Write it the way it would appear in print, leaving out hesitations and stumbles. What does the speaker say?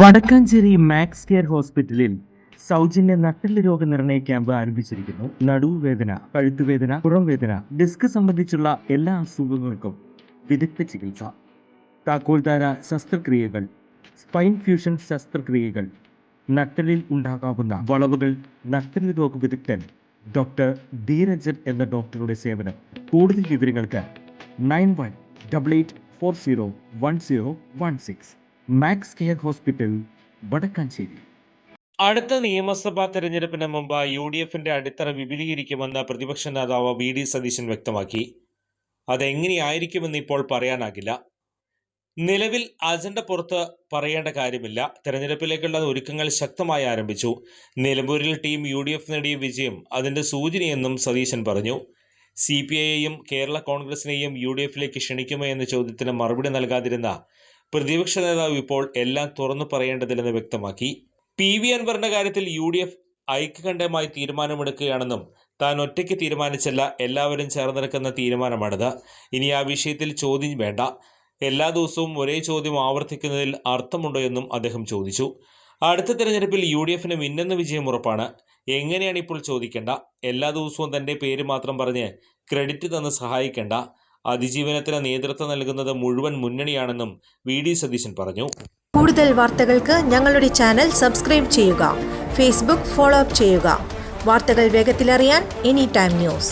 Vadakkanchery max care ഹോസ്പിറ്റലിൽ സൗജന്യ നട്ടെല്ല് രോഗനിർണയ ക്യാമ്പ് ആരംഭിച്ചിരിക്കുന്നു. നടുവേദന, കഴുത്തുവേദന, പുറംവേദന, ഡിസ്ക് സംബന്ധിച്ചുള്ള എല്ലാ അസുഖങ്ങൾക്കും വിദഗ്ധ ചികിത്സ, താക്കോൽദാര ശസ്ത്രക്രിയകൾ, സ്പൈൻ ഫ്യൂഷൻ ശസ്ത്രക്രിയകൾ, നട്ടെല്ലിൽ ഉണ്ടാകാവുന്ന വളവുകൾ, നട്ടെല്ല് രോഗ വിദഗ്ധൻ ഡോക്ടർ ധീരജൻ എന്ന ഡോക്ടറുടെ സേവനം. കൂടുതൽ വിവരങ്ങൾക്ക് 9188401016 മാക്സ് കെയർ ഹോസ്പിറ്റൽ, വടക്കാഞ്ചേരി. അടുത്ത നിയമസഭാ തെരഞ്ഞെടുപ്പിന് മുമ്പ് UDFന്റെ അടിത്തറ വിപുലീകരിക്കുമെന്ന് പ്രതിപക്ഷ നേതാവ് VD സതീശൻ വ്യക്തമാക്കി. അതെങ്ങനെയായിരിക്കുമെന്ന് ഇപ്പോൾ പറയാനാകില്ല. നിലവിൽ അജണ്ട പുറത്ത് പറയേണ്ട കാര്യമില്ല. തെരഞ്ഞെടുപ്പിലേക്കുള്ള ഒരുക്കങ്ങൾ ശക്തമായി ആരംഭിച്ചു. നിലമ്പൂരിൽ ടീം UDF നേടിയ വിജയം അതിന്റെ സൂചനയെന്നും സതീശൻ പറഞ്ഞു. CPIയെയും കേരള കോൺഗ്രസിനെയും UDFലേക്ക് ക്ഷണിക്കുമോ എന്ന ചോദ്യത്തിന് മറുപടി നൽകാതിരുന്ന പ്രതിപക്ഷ നേതാവ് ഇപ്പോൾ എല്ലാം തുറന്നു പറയേണ്ടതില്ലെന്ന് വ്യക്തമാക്കി. PV അൻവറിന്റെ കാര്യത്തിൽ UDF ഐക്യകണ്ഠമായി തീരുമാനമെടുക്കുകയാണെന്നും താൻ ഒറ്റയ്ക്ക് തീരുമാനിച്ചല്ല, എല്ലാവരും ചേർന്നെടുക്കുന്ന തീരുമാനമാണിത്. ഇനി ആ വിഷയത്തിൽ ചോദ്യം വേണ്ട. എല്ലാ ദിവസവും ഒരേ ചോദ്യം ആവർത്തിക്കുന്നതിൽ അർത്ഥമുണ്ടോ എന്നും അദ്ദേഹം ചോദിച്ചു. അടുത്ത തെരഞ്ഞെടുപ്പിൽ UDFന് മിന്നുന്ന വിജയം ഉറപ്പാണ്. എങ്ങനെയാണ് ഇപ്പോൾ ചോദിക്കേണ്ട. എല്ലാ ദിവസവും തന്റെ പേര് മാത്രം പറഞ്ഞ് ക്രെഡിറ്റ് തന്ന് സഹായിക്കേണ്ട. അതിജീവനത്തിന് നേതൃത്വം നൽകുന്നത് മുഴുവൻ മുന്നണിയാണെന്നും VD സതീശൻ പറഞ്ഞു. കൂടുതൽ വാർത്തകൾക്ക് ഞങ്ങളുടെ ചാനൽ സബ്സ്ക്രൈബ് ചെയ്യുക. ഫേസ്ബുക്ക് ഫോളോ അപ്പ് ചെയ്യുക. വാർത്തകൾ വേഗത്തിലറിയാൻ Anytime News.